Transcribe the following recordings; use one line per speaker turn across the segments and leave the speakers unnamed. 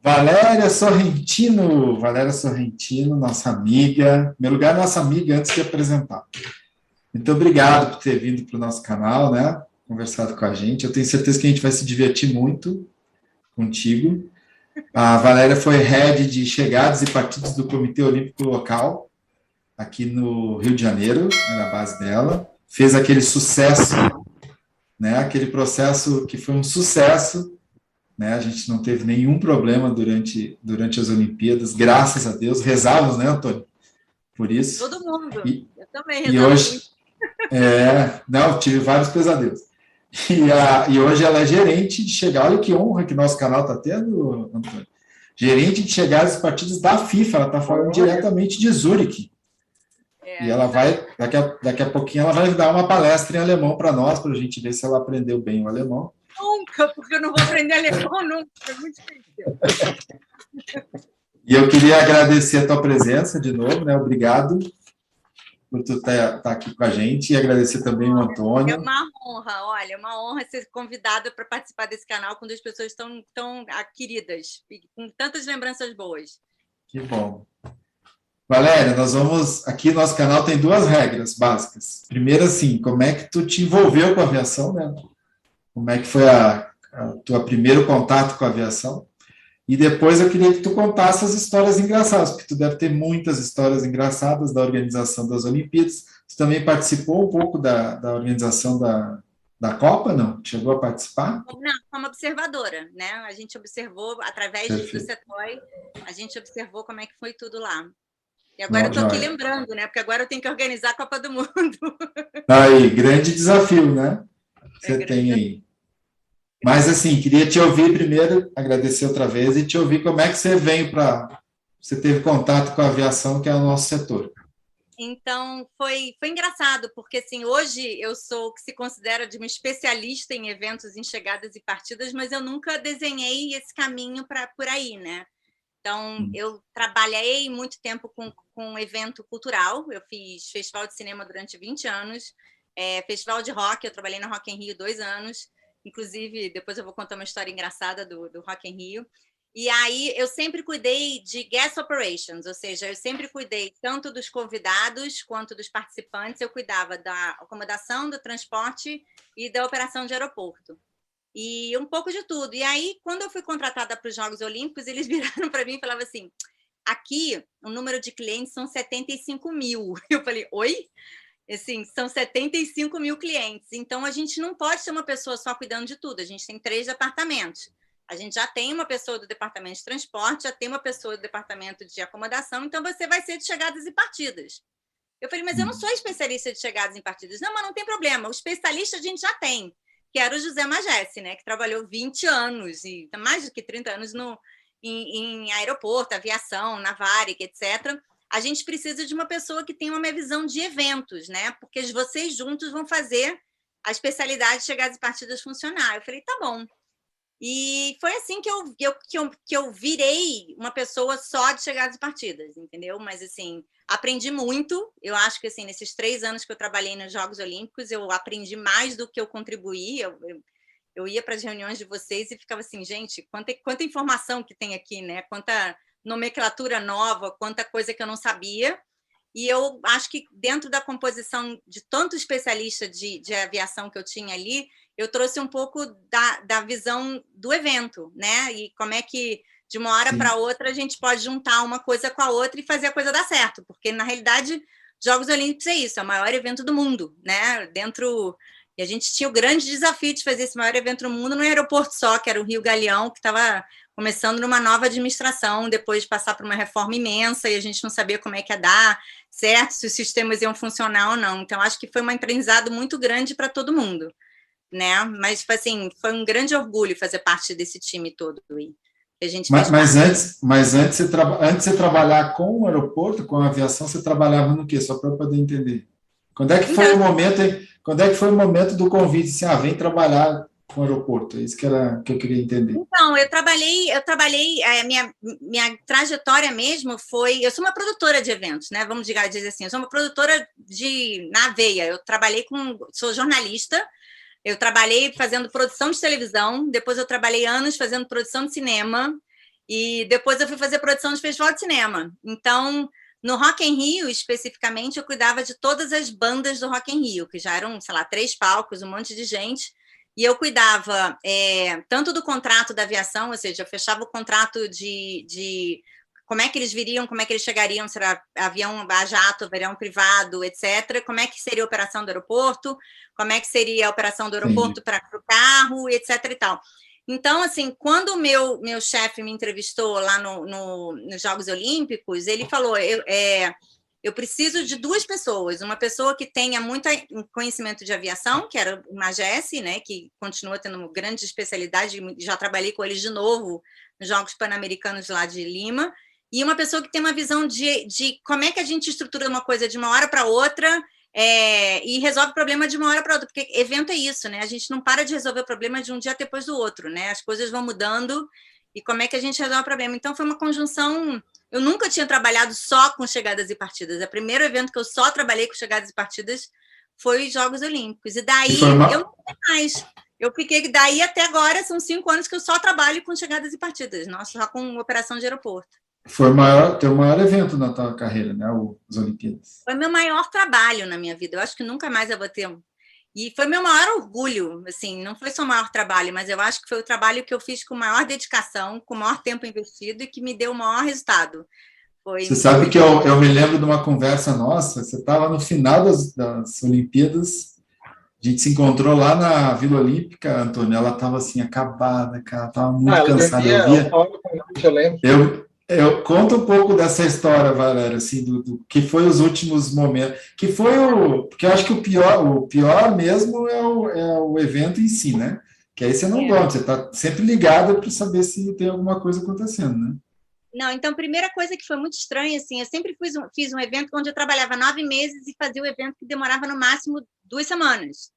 Valéria Sorrentino, nossa amiga. Em primeiro lugar, nossa amiga antes de apresentar. Muito obrigado por ter vindo para o nosso canal, né? Conversado com a gente. Eu tenho certeza que a gente vai se divertir muito contigo. A Valéria foi head de chegadas e partidos do Comitê Olímpico Local, aqui no Rio de Janeiro, era a base dela. Fez aquele sucesso, né? Aquele processo que foi um sucesso, né? A gente não teve nenhum problema durante as Olimpíadas, graças a Deus. Rezávamos, né, Antônio? Por isso.
Todo mundo. Eu também
rezava hoje, não, tive vários pesadelos. E hoje ela é gerente de chegar. Olha que honra que nosso canal está tendo, Antônio. Gerente de chegadas e partidas da FIFA. Ela está falando diretamente de Zurique. E ela vai, daqui a pouquinho, ela vai dar uma palestra em alemão para nós, para a gente ver se ela aprendeu bem o alemão.
Nunca, porque eu não vou aprender alemão nunca, é muito difícil.
E eu queria agradecer a tua presença de novo, né? Obrigado por tu estar aqui com a gente e agradecer também o Antônio.
É uma honra, olha, uma honra ser convidada para participar desse canal com duas pessoas tão queridas, com tantas lembranças boas.
Que bom. Valéria, nós vamos... Aqui no nosso canal tem duas regras básicas. Primeiro, assim, como é que tu te envolveu com a aviação, né? Como é que foi a tua primeiro contato com a aviação? E depois eu queria que tu contasse as histórias engraçadas, porque tu deve ter muitas histórias engraçadas da organização das Olimpíadas. Tu também participou um pouco da organização da Copa, não? Chegou a participar?
Não, como observadora, né? A gente observou, através do CETOI, a gente observou como é que foi tudo lá. E agora eu estou aqui lembrando, né? Porque agora eu tenho que organizar a Copa do Mundo.
Aí, grande desafio, né? Você tem aí. Mas, assim, queria te ouvir primeiro, agradecer outra vez, e te ouvir como é que você veio para... Você teve contato com a aviação, que é o nosso setor.
Então, foi engraçado, porque, assim, hoje eu sou o que se considera de uma especialista em eventos, em chegadas e partidas, mas eu nunca desenhei esse caminho por aí, né? Então, eu trabalhei muito tempo com evento cultural, eu fiz festival de cinema durante 20 anos, festival de rock, eu trabalhei no Rock in Rio 2 anos, inclusive, depois eu vou contar uma história engraçada do Rock in Rio. E aí, eu sempre cuidei de guest operations, ou seja, eu sempre cuidei tanto dos convidados quanto dos participantes, eu cuidava da acomodação, do transporte e da operação de aeroporto. E um pouco de tudo. E aí, quando eu fui contratada para os Jogos Olímpicos, eles viraram para mim e falavam assim, aqui o número de clientes são 75 mil. Eu falei, oi? Assim, são 75 mil clientes. Então, a gente não pode ser uma pessoa só cuidando de tudo. A gente tem 3 departamentos. A gente já tem uma pessoa do departamento de transporte, já tem uma pessoa do departamento de acomodação, então você vai ser de chegadas e partidas. Eu falei, mas eu não sou especialista de chegadas e partidas. Não, mas não tem problema. O especialista a gente já tem, que era o José Magesse, né, que trabalhou 20 anos, e mais do que 30 anos em aeroporto, aviação, na Varig, etc. A gente precisa de uma pessoa que tenha uma visão de eventos, né, porque vocês juntos vão fazer a especialidade de chegadas e partidas funcionar. Eu falei, tá bom. E foi assim que eu virei uma pessoa só de chegadas e partidas, entendeu? Mas, assim, aprendi muito. Eu acho que, assim, nesses 3 anos que eu trabalhei nos Jogos Olímpicos, eu aprendi mais do que eu contribuí. Eu ia para as reuniões de vocês e ficava assim, gente, quanta informação que tem aqui, né? Quanta nomenclatura nova, quanta coisa que eu não sabia. E eu acho que dentro da composição de tanto especialista de aviação que eu tinha ali, eu trouxe um pouco da visão do evento, né? E como é que, de uma hora para outra, a gente pode juntar uma coisa com a outra e fazer a coisa dar certo. Porque, na realidade, Jogos Olímpicos é isso, é o maior evento do mundo, né? E a gente tinha o grande desafio de fazer esse maior evento do mundo num aeroporto só, que era o Rio Galeão, que estava começando numa nova administração, depois de passar por uma reforma imensa, e a gente não sabia como é que ia dar, certo? Se os sistemas iam funcionar ou não. Então, acho que foi um aprendizado muito grande para todo mundo, né? Mas, assim, foi um grande orgulho fazer parte desse time todo aí. Que a gente
antes de trabalhar com o aeroporto, com a aviação, você trabalhava no quê? Só para eu poder entender. Quando é que foi o momento do convite, assim, vem trabalhar com o aeroporto? É isso que eu queria entender.
Então, eu trabalhei minha trajetória mesmo foi... Eu sou uma produtora de eventos, né? Vamos dizer assim, eu sou uma produtora na veia. Eu sou jornalista, eu trabalhei fazendo produção de televisão, depois eu trabalhei anos fazendo produção de cinema, E depois eu fui fazer produção de festival de cinema. Então, no Rock in Rio, especificamente, eu cuidava de todas as bandas do Rock in Rio, que já eram, sei lá, 3 palcos, um monte de gente. E eu cuidava tanto do contrato da aviação, ou seja, eu fechava o contrato de como é que eles viriam, como é que eles chegariam, se era avião a jato, avião privado, etc. Como é que seria a operação do aeroporto, como é que seria a operação do aeroporto para o carro, etc. e tal. Então, assim, quando o meu chefe me entrevistou lá nos Jogos Olímpicos, ele falou, eu preciso de 2 pessoas, uma pessoa que tenha muito conhecimento de aviação, que era o Magesse, né, que continua tendo grande especialidade, já trabalhei com eles de novo nos Jogos Pan-Americanos lá de Lima, e uma pessoa que tem uma visão de como é que a gente estrutura uma coisa de uma hora para outra, e resolve o problema de uma hora para outra, porque evento é isso, né? A gente não para de resolver o problema de um dia depois do outro, né? As coisas vão mudando, e como é que a gente resolve o problema? Então, foi uma conjunção. Eu nunca tinha trabalhado só com chegadas e partidas. O primeiro evento que eu só trabalhei com chegadas e partidas foi os Jogos Olímpicos. E daí eu não sei mais. Eu fiquei daí até agora, são 5 anos que eu só trabalho com chegadas e partidas, só com operação de aeroporto.
Foi teu maior evento na tua carreira, né? As Olimpíadas.
Foi meu maior trabalho na minha vida. Eu acho que nunca mais eu vou ter. E foi meu maior orgulho, assim, não foi só o maior trabalho, mas eu acho que foi o trabalho que eu fiz com maior dedicação, com o maior tempo investido e que me deu o maior resultado.
Você sabe que eu me lembro de uma conversa nossa, você estava no final das Olimpíadas, a gente se encontrou lá na Vila Olímpica, Antônio, ela estava assim, acabada, cara, estava muito cansada.
Eu lembro.
Eu conto um pouco dessa história, Valéria, assim, do que foi os últimos momentos, que foi porque eu acho que o pior mesmo é o evento em si, né? Que aí você não dorme, você está sempre ligado para saber se tem alguma coisa acontecendo, né?
Não, então, primeira coisa que foi muito estranha, assim, eu sempre fiz um evento onde eu trabalhava 9 meses e fazia o evento que demorava no máximo 2 semanas.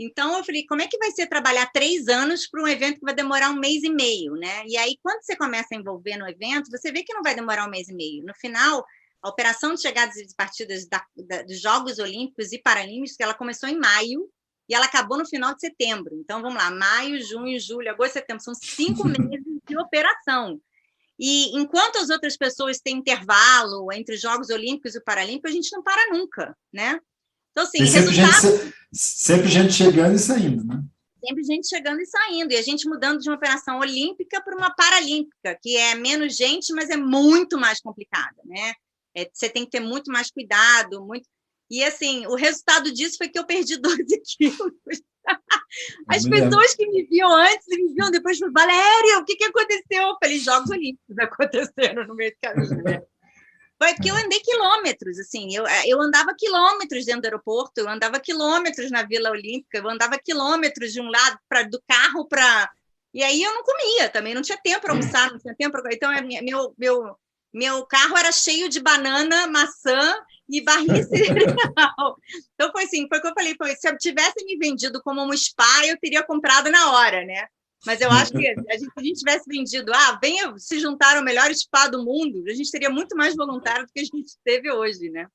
Então, eu falei, como é que vai ser trabalhar 3 anos para um evento que vai demorar 1 mês e meio, né? E aí, quando você começa a envolver no evento, você vê que não vai demorar 1 mês e meio. No final, a operação de chegadas e partidas dos Jogos Olímpicos e Paralímpicos, ela começou em maio e ela acabou no final de setembro. Então, vamos lá, maio, junho, julho, agosto, setembro, são 5 meses de operação. E enquanto as outras pessoas têm intervalo entre os Jogos Olímpicos e Paralímpicos, a gente não para nunca, né? Então, assim,
sempre gente chegando e saindo, né?
Sempre gente chegando e saindo, e a gente mudando de uma operação olímpica para uma paralímpica, que é menos gente, mas é muito mais complicada, né? Você tem que ter muito mais cuidado, E, assim, o resultado disso foi que eu perdi 12 quilos. As pessoas que me viam antes e me viam depois falaram, Valéria, o que aconteceu? Eu falei, Jogos Olímpicos aconteceram no meio do caminho, né? Foi porque eu andei quilômetros, assim, eu andava quilômetros dentro do aeroporto, eu andava quilômetros na Vila Olímpica, eu andava quilômetros de um lado do carro para... E aí eu não comia também, não tinha tempo para almoçar, não tinha tempo para... Então, meu carro era cheio de banana, maçã e barrinha cereal. Então, foi assim, foi o que eu falei, se eu tivesse me vendido como uma spa, eu teria comprado na hora, né? Mas eu acho que se a gente tivesse vendido, venha se juntar ao melhor spa do mundo, a gente teria muito mais voluntário do que a gente teve hoje, né?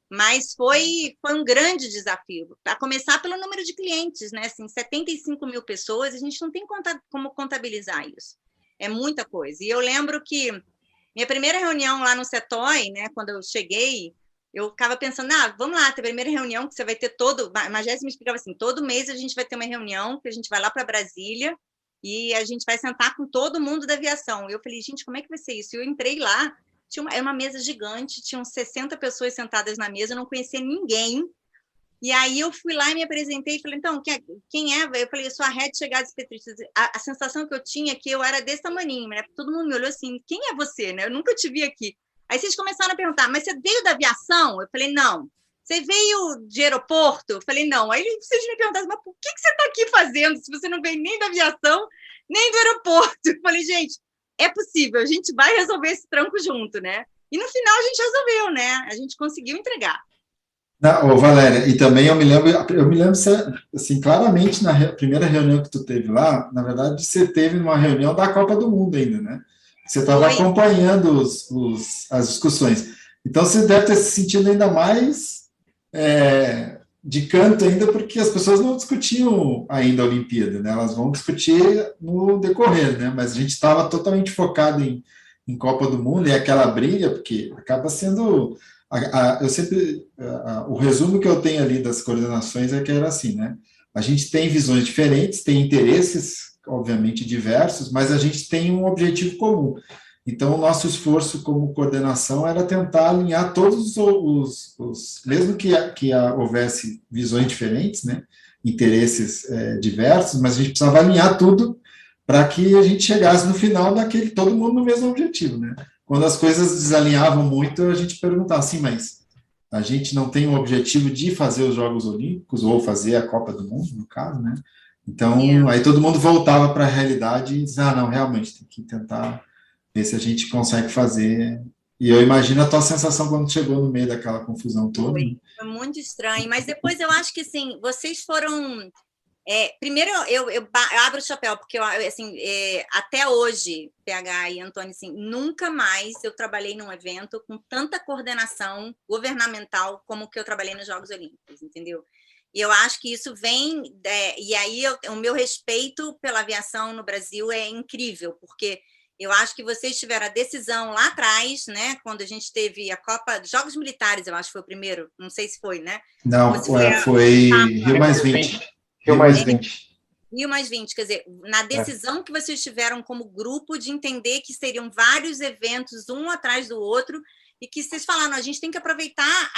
Mas foi um grande desafio, a começar pelo número de clientes, né? Assim, 75 mil pessoas, a gente não tem como contabilizar isso. É muita coisa. E eu lembro que minha primeira reunião lá no CETOI, né, quando eu cheguei, eu ficava pensando, vamos lá, ter a primeira reunião que você vai ter a Magésia me explicava assim, todo mês a gente vai ter uma reunião, que a gente vai lá para Brasília, e a gente vai sentar com todo mundo da aviação. Eu falei, gente, como é que vai ser isso? Eu entrei lá, era uma mesa gigante, tinham 60 pessoas sentadas na mesa, eu não conhecia ninguém. E aí eu fui lá e me apresentei e falei, então, quem é? Eu falei, eu sou a Head Chegadas e Partidas. A sensação que eu tinha é que eu era desse tamaninho, né? Todo mundo me olhou assim, quem é você, né? Eu nunca te vi aqui. Aí vocês começaram a perguntar, mas você veio da aviação? Eu falei, não. Você veio de aeroporto? Eu falei, não. Aí vocês me perguntaram, mas por que você está aqui fazendo se você não veio nem da aviação, nem do aeroporto? Eu falei, gente, é possível, a gente vai resolver esse tranco junto, né? E no final a gente resolveu, né? A gente conseguiu entregar.
Valéria, e também eu me lembro assim, claramente na primeira reunião que tu teve lá, na verdade, você teve uma reunião da Copa do Mundo ainda, né? Você estava acompanhando as discussões. Então, você deve ter se sentido ainda mais de canto ainda, porque as pessoas não discutiam ainda a Olimpíada, né? Elas vão discutir no decorrer, né? Mas a gente estava totalmente focado em Copa do Mundo e aquela briga, porque acaba sendo... eu sempre... o resumo que eu tenho ali das coordenações é que era assim, né? A gente tem visões diferentes, tem interesses, obviamente, diversos, mas a gente tem um objetivo comum. Então, o nosso esforço como coordenação era tentar alinhar todos mesmo que houvesse visões diferentes, né, interesses diversos, mas a gente precisava alinhar tudo para que a gente chegasse no final todo mundo no mesmo objetivo, né? Quando as coisas desalinhavam muito, a gente perguntava assim, mas a gente não tem o objetivo de fazer os Jogos Olímpicos ou fazer a Copa do Mundo, no caso, né? Então, aí todo mundo voltava para a realidade e dizia, não, realmente, tem que tentar ver se a gente consegue fazer. E eu imagino a tua sensação quando chegou no meio daquela confusão toda.
Foi muito estranho, mas depois eu acho que, assim, vocês foram... primeiro, eu abro o chapéu, porque, assim, até hoje, PH e Antônio, assim, nunca mais eu trabalhei num evento com tanta coordenação governamental como que eu trabalhei nos Jogos Olímpicos, entendeu? E eu acho que isso vem... e aí, o meu respeito pela aviação no Brasil é incrível, porque... Eu acho que vocês tiveram a decisão lá atrás, né? Quando a gente teve a Copa dos Jogos Militares, eu acho que foi o primeiro, não sei se foi, né?
Não, foi Rio mais 20.
Rio mais 20.
Rio mais 20, quer dizer, na decisão que vocês tiveram como grupo de entender que seriam vários eventos, um atrás do outro, e que vocês falaram, a gente tem que aproveitar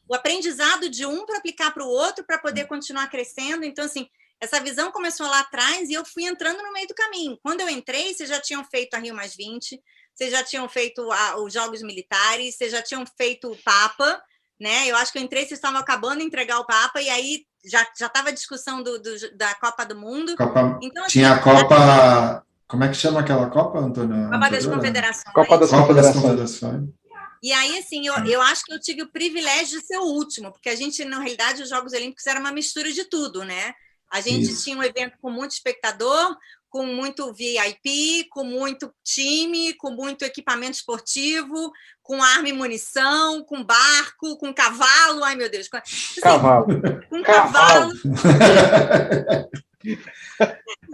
o aprendizado de um para aplicar para o outro, para poder continuar crescendo. Então, assim, essa visão começou lá atrás e eu fui entrando no meio do caminho. Quando eu entrei, vocês já tinham feito a Rio mais 20, vocês já tinham feito os Jogos Militares, vocês já tinham feito o Papa, né? Eu acho que eu entrei, vocês estavam acabando de entregar o Papa, e aí já estava a discussão da Copa do Mundo.
Então, tinha assim, a Copa... Como é que chama aquela Copa, Antônio?
Copa das Confederações.
Copa das Confederações.
E aí, assim, eu acho que eu tive o privilégio de ser o último, porque a gente, na realidade, os Jogos Olímpicos era uma mistura de tudo, né? A gente tinha um evento com muito espectador, com muito VIP, com muito time, com muito equipamento esportivo, com arma e munição, com barco, com cavalo. Ai, meu Deus. Assim,
cavalo.
Com cavalo.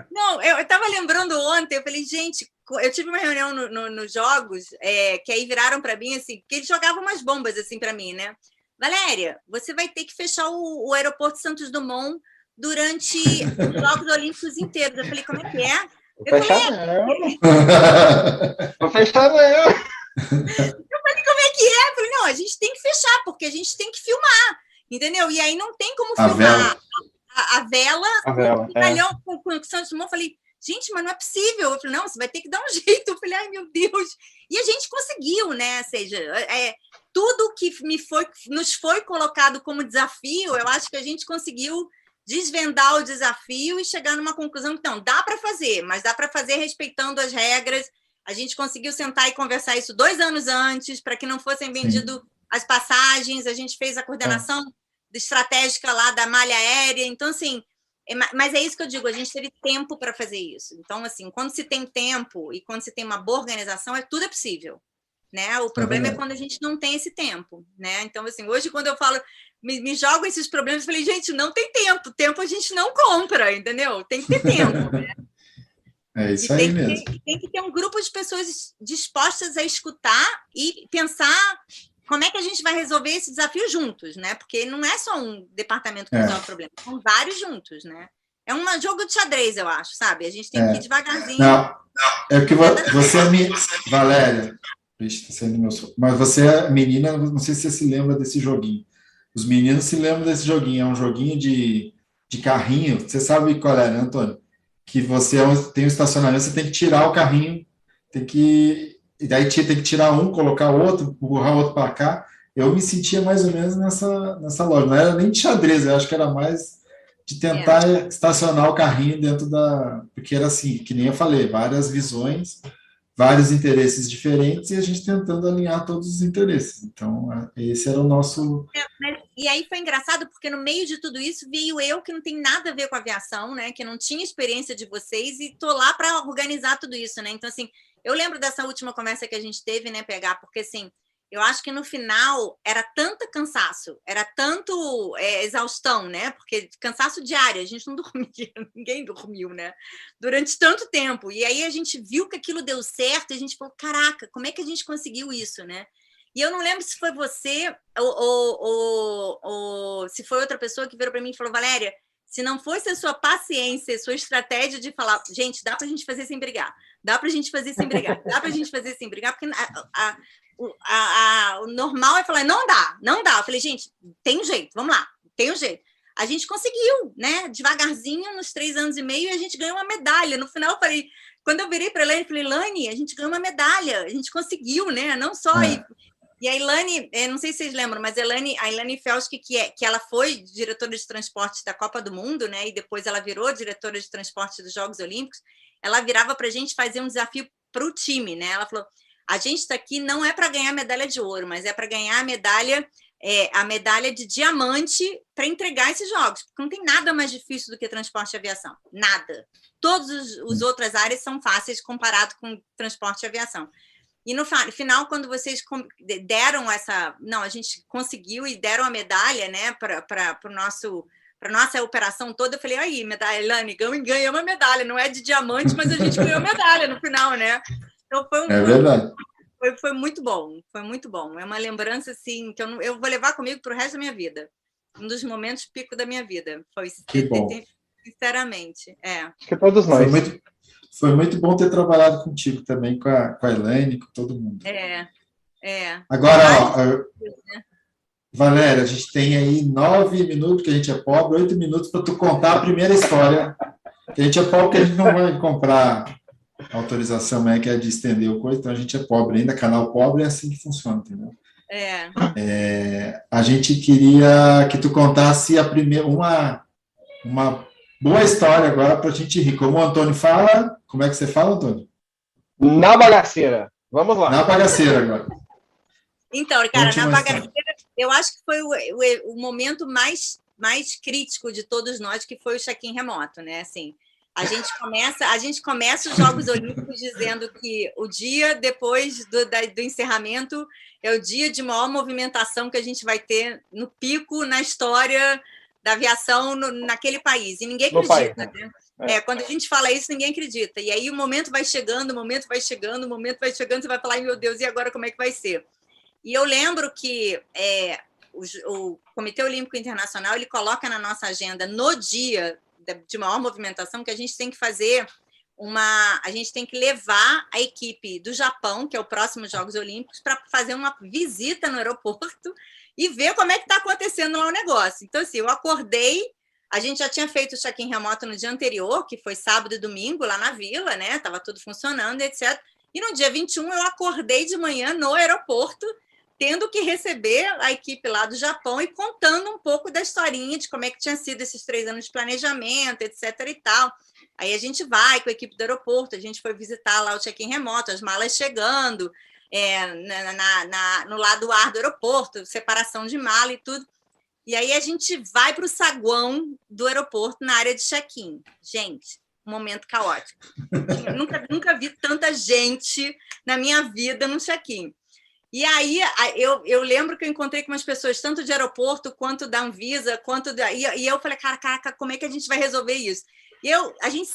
Não, eu estava lembrando ontem, eu falei, gente, eu tive uma reunião nos Jogos, que aí viraram para mim, assim, porque eles jogavam umas bombas, assim, para mim, né? Valéria, você vai ter que fechar o aeroporto Santos Dumont durante os Jogos Olímpicos inteiros. Eu falei, como é que é?
Vou fechar não.
Eu falei, como é que é? Eu falei, não, a gente tem que fechar, porque a gente tem que filmar, entendeu? E aí não tem como filmar a vela com o Santos Dumont. Eu falei, gente, mas não é possível. Eu falei, não, você vai ter que dar um jeito. Eu falei, ai, meu Deus. E a gente conseguiu, né? Ou seja, tudo que nos foi colocado como desafio, eu acho que a gente conseguiu desvendar o desafio e chegar numa conclusão que, não, dá para fazer, mas dá para fazer respeitando as regras. A gente conseguiu sentar e conversar isso 2 anos antes, para que não fossem vendidas as passagens, a gente fez a coordenação estratégica lá da malha aérea, então, assim, mas é isso que eu digo, a gente teve tempo para fazer isso. Então, assim, quando se tem tempo e quando se tem uma boa organização, tudo é possível, né? O problema é quando a gente não tem esse tempo, né? Então, assim, hoje, quando eu falo... Me jogam esses problemas, eu falei, gente, não tem tempo a gente não compra, entendeu? Tem que ter tempo, né?
É isso aí mesmo.
Tem que ter um grupo de pessoas dispostas a escutar e pensar como é que a gente vai resolver esse desafio juntos, né? Porque não é só um departamento que resolve o problema, são vários juntos, né? É um jogo de xadrez, eu acho, sabe? A gente tem que ir devagarzinho.
Não, é que você é Valéria, mas você é menina, não sei se você se lembra desse joguinho. Os meninos se lembram desse joguinho, é um joguinho de carrinho. Você sabe qual é, né, Antônio? Que você tem um estacionamento, você tem que tirar o carrinho, e daí tem que tirar um, colocar o outro, empurrar o outro para cá. Eu me sentia mais ou menos nessa loja. Não era nem de xadrez, eu acho que era mais de tentar estacionar o carrinho dentro da... Porque era assim, que nem eu falei, várias visões, vários interesses diferentes e a gente tentando alinhar todos os interesses. Então, esse era o nosso...
E aí foi engraçado, porque no meio de tudo isso veio eu, que não tem nada a ver com aviação, né? Que não tinha experiência de vocês, e tô lá para organizar tudo isso, né? Então, assim, eu lembro dessa última conversa que a gente teve, né, PH? Porque, assim, eu acho que no final era tanto cansaço, era tanto exaustão, né? Porque cansaço diário, a gente não dormia, ninguém dormiu, né? Durante tanto tempo. E aí a gente viu que aquilo deu certo e a gente falou, caraca, como é que a gente conseguiu isso, né? E eu não lembro se foi você ou se foi outra pessoa que virou para mim e falou, Valéria, se não fosse a sua paciência, a sua estratégia de falar, gente, dá para a gente fazer sem brigar, dá para a gente fazer sem brigar, dá para a gente fazer sem brigar, porque o normal é falar, não dá, não dá. Eu falei, gente, tem um jeito, vamos lá, tem um jeito. A gente conseguiu, né? Devagarzinho, nos 3 anos e meio, a gente ganhou uma medalha. No final, eu falei, quando eu virei para a Elaine, eu falei, Lani, a gente ganhou uma medalha, a gente conseguiu, né? Não só... E a Elaine, não sei se vocês lembram, mas a Elaine Felski, que ela foi diretora de transporte da Copa do Mundo, né? E depois ela virou diretora de transporte dos Jogos Olímpicos, ela virava para a gente fazer um desafio para o time, né? Ela falou, a gente está aqui não é para ganhar medalha de ouro, mas é para ganhar a medalha de diamante para entregar esses jogos, porque não tem nada mais difícil do que transporte e aviação, nada. Todas as outras áreas são fáceis comparado com transporte e aviação. E no final, quando vocês deram essa... Não, a gente conseguiu e deram a medalha, né, para nossa operação toda, eu falei, aí, medalha, Elaine, ganhamos uma medalha, não é de diamante, mas a gente ganhou medalha no final, né? Então
verdade.
Foi muito bom, foi muito bom. É uma lembrança, assim, que eu vou levar comigo para o resto da minha vida. Um dos momentos pico da minha vida.
Que bom.
Sinceramente,
Acho que todos nós.
Foi muito bom ter trabalhado contigo também, com a Elaine, com todo mundo. Agora, Valéria, a gente tem aí 9 minutos, que a gente é pobre, 8 minutos para tu contar a primeira história. Que a gente é pobre, porque a gente não vai comprar autorização, que é de estender o coisa, então a gente é pobre ainda, canal pobre é assim que funciona, entendeu? A gente queria que tu contasse a primeira, uma boa história agora para a gente rir. Como o Antônio fala, como é que você fala, Antônio?
Na bagaceira. Vamos lá.
Na bagaceira agora.
Então, cara, na bagaceira, eu acho que foi o momento mais crítico de todos nós, que foi o check-in remoto, né? Assim, a gente começa os Jogos Olímpicos dizendo que o dia depois do encerramento é o dia de maior movimentação que a gente vai ter no pico na história da aviação naquele país. E ninguém acredita, né? Quando a gente fala isso, ninguém acredita. E aí o momento vai chegando, você vai falar, ai, meu Deus, e agora como é que vai ser? E eu lembro que o Comitê Olímpico Internacional, ele coloca na nossa agenda, no dia de maior movimentação, que a gente tem que fazer a gente tem que levar a equipe do Japão, que é o próximo Jogos Olímpicos, para fazer uma visita no aeroporto e ver como é que está acontecendo lá o negócio. Então, assim, eu acordei, a gente já tinha feito o check-in remoto no dia anterior, que foi sábado e domingo, lá na Vila, né? Estava tudo funcionando, etc. E no dia 21, eu acordei de manhã no aeroporto, tendo que receber a equipe lá do Japão e contando um pouco da historinha de como é que tinha sido esses 3 anos de planejamento, etc. e tal. Aí a gente vai com a equipe do aeroporto, a gente foi visitar lá o check-in remoto, as malas chegando, no lado ar do aeroporto, separação de mala e tudo. E aí a gente vai para o saguão do aeroporto na área de check-in. Gente, um momento caótico. Nunca vi tanta gente na minha vida no check-in. E aí eu lembro que eu encontrei com umas pessoas, tanto de aeroporto, quanto da Anvisa, e eu falei, caraca, como é que a gente vai resolver isso? E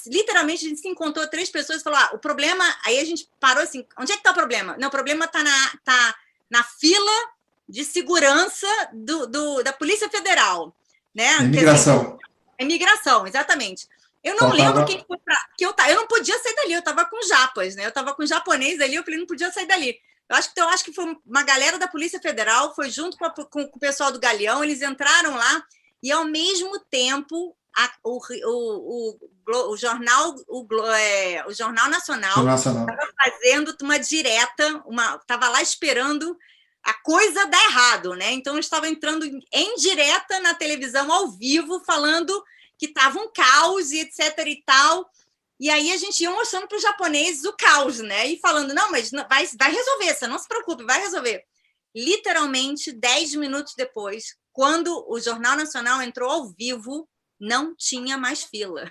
literalmente, a gente se encontrou 3 pessoas e falou, o problema... Aí a gente parou assim, onde é que está o problema? Não, o problema está na fila de segurança da Polícia Federal. Né?
Imigração.
Imigração, exatamente. Eu não lembro quem foi para... Eu não podia sair dali, eu estava com japas, né? Eu estava com japonês ali, eu falei, não podia sair dali. Eu acho que foi uma galera da Polícia Federal, foi junto com o pessoal do Galeão, eles entraram lá e, ao mesmo tempo... O Jornal Nacional estava fazendo uma direta, estava lá esperando a coisa dar errado, né? Então, eu estava entrando em direta na televisão, ao vivo, falando que estava um caos e etc. e tal. E aí a gente ia mostrando para os japoneses o caos, né? E falando, não, mas vai resolver, você não se preocupe, vai resolver. Literalmente, 10 minutos depois, quando o Jornal Nacional entrou ao vivo, não tinha mais fila.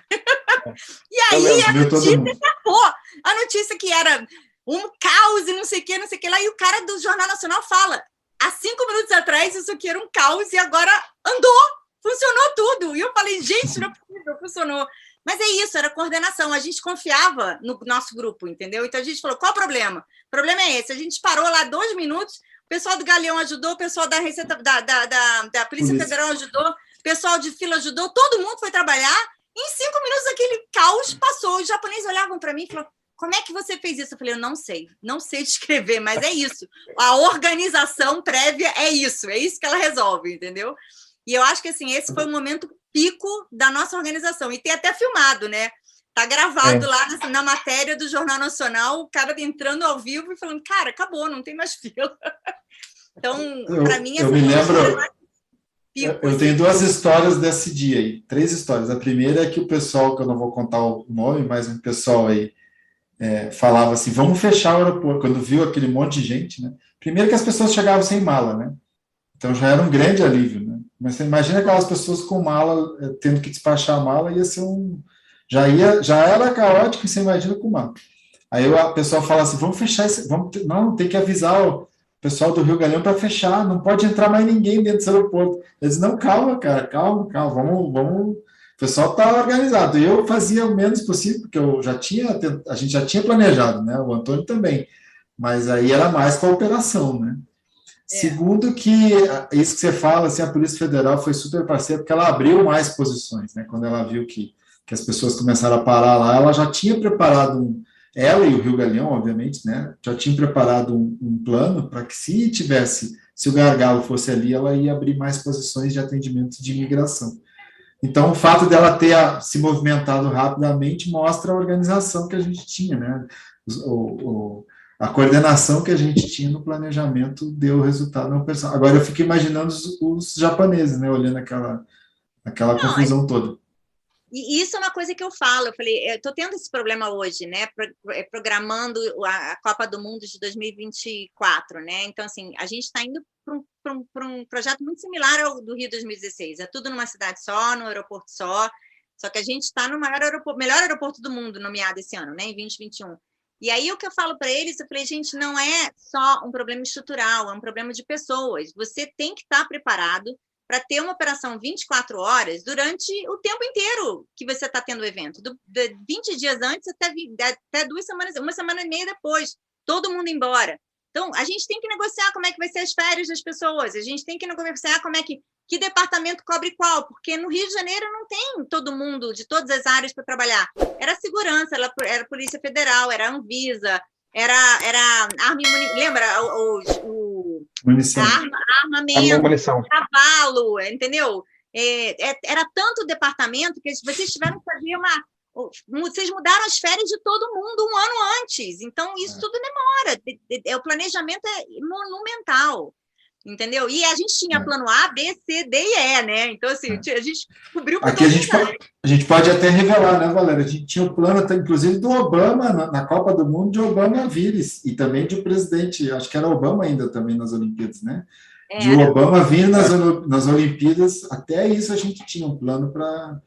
E aí a notícia acabou. A notícia que era um caos e não sei o que lá, e o cara do Jornal Nacional fala, há 5 minutos atrás isso aqui era um caos e agora andou, funcionou tudo. E eu falei, gente, não é possível, funcionou. Mas é isso, era coordenação, a gente confiava no nosso grupo, entendeu? Então a gente falou, qual o problema? O problema é esse, a gente parou lá 2 minutos, o pessoal do Galeão ajudou, o pessoal da Receita da Polícia Federal ajudou, o pessoal de fila ajudou, todo mundo foi trabalhar, e em 5 minutos aquele caos passou. Os japoneses olhavam para mim e falaram, como é que você fez isso? Eu falei, eu não sei descrever, mas é isso. A organização prévia é isso que ela resolve, entendeu? E eu acho que assim, esse foi o momento pico da nossa organização. E tem até filmado, né? Tá gravado lá na matéria do Jornal Nacional, o cara entrando ao vivo e falando, cara, acabou, não tem mais fila. Então, para mim,
eu me lembro. Eu tenho 2 histórias desse dia aí, 3 histórias. A primeira é que o pessoal, que eu não vou contar o nome, mas um pessoal aí falava assim, vamos fechar o aeroporto, quando viu aquele monte de gente, né? Primeiro que as pessoas chegavam sem mala, né? Então já era um grande alívio, né? Mas você imagina aquelas pessoas com mala, tendo que despachar a mala, ia ser já era caótico, você imagina com mala. Aí o pessoal fala assim, vamos fechar esse, não, tem que avisar o pessoal do Rio Galeão para fechar, não pode entrar mais ninguém dentro desse aeroporto. Eles, não, calma, cara, calma, vamos, o pessoal está organizado. Eu fazia o menos possível, porque a gente já tinha planejado, né? O Antônio também, mas aí era mais com a operação, né? Segundo que, isso que você fala, assim, a Polícia Federal foi super parceira, porque ela abriu mais posições, né? Quando ela viu que as pessoas começaram a parar lá, ela já tinha preparado ela e o Rio Galeão, obviamente, né? Já tinha preparado um plano para que se o gargalo fosse ali, ela ia abrir mais posições de atendimento de imigração. Então, o fato dela ter se movimentado rapidamente mostra a organização que a gente tinha, né? A coordenação que a gente tinha no planejamento deu resultado na operação. Agora, eu fico imaginando os japoneses, né, olhando aquela confusão toda.
E isso é uma coisa que eu falo, eu falei, eu estou tendo esse problema hoje, né, programando a Copa do Mundo de 2024, né, então, assim, a gente está indo para um projeto muito similar ao do Rio 2016, é tudo numa cidade só, num aeroporto só que a gente está no melhor aeroporto do mundo nomeado esse ano, né, em 2021. E aí o que eu falo para eles, eu falei, gente, não é só um problema estrutural, é um problema de pessoas. Você tem que estar preparado para ter uma operação 24 horas durante o tempo inteiro que você está tendo o evento. De 20 dias antes até 2 semanas, 1 semana e meia depois, todo mundo embora. Então, a gente tem que negociar como é que vai ser as férias das pessoas, a gente tem que negociar como é que departamento cobre qual, porque no Rio de Janeiro não tem todo mundo de todas as áreas para trabalhar. Era segurança, era Polícia Federal, era Anvisa, era arma e munição, lembra?
Munição.
Armamento, cavalo, entendeu? Era tanto departamento que vocês tiveram que fazer vocês mudaram as férias de todo mundo 1 ano antes, então isso tudo demora. O planejamento é monumental. Entendeu? E a gente tinha plano A, B, C, D e E, né? Então, assim, a gente cobriu...
Aqui a gente pode até revelar, né, Valéria? A gente tinha o plano, inclusive, do Obama, na Copa do Mundo, de Obama vir, e também de presidente, acho que era Obama ainda também nas Olimpíadas, né? De Obama vir nas Olimpíadas, até isso a gente tinha um plano para...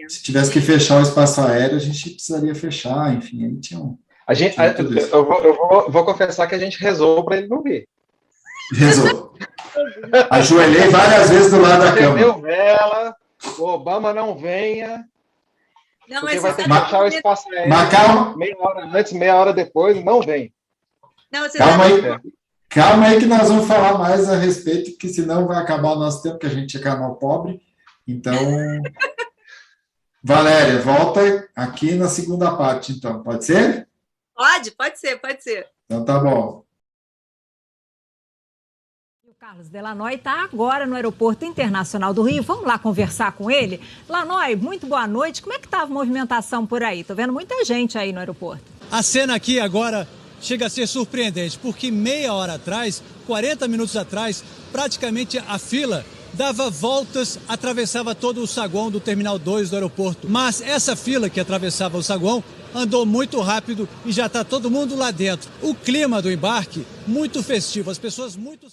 Se tivesse que fechar o espaço aéreo, a gente precisaria fechar, enfim, aí tinha um...
Eu vou confessar que a gente rezou para ele não vir.
Rezou. Ajoelhei várias vezes do lado da cama.
Deu vela, o Obama não venha. Não, porque vai ter que fechar o espaço aéreo. Meia hora antes, meia hora depois, não vem.
Não,
calma aí que nós vamos falar mais a respeito, que senão vai acabar o nosso tempo, que a gente é canal pobre. Então, Valéria, volta aqui na segunda parte, então. Pode ser?
Pode ser.
Então tá bom.
Carlos Delanoy está agora no Aeroporto Internacional do Rio. Vamos lá conversar com ele? Lanoy, muito boa noite. Como é que estava a movimentação por aí? Estou vendo muita gente aí no aeroporto.
A cena aqui agora chega a ser surpreendente, porque meia hora atrás, 40 minutos atrás, praticamente a fila dava voltas, atravessava todo o saguão do Terminal 2 do aeroporto. Mas essa fila que atravessava o saguão andou muito rápido e já está todo mundo lá dentro. O clima do embarque muito festivo, as pessoas muito...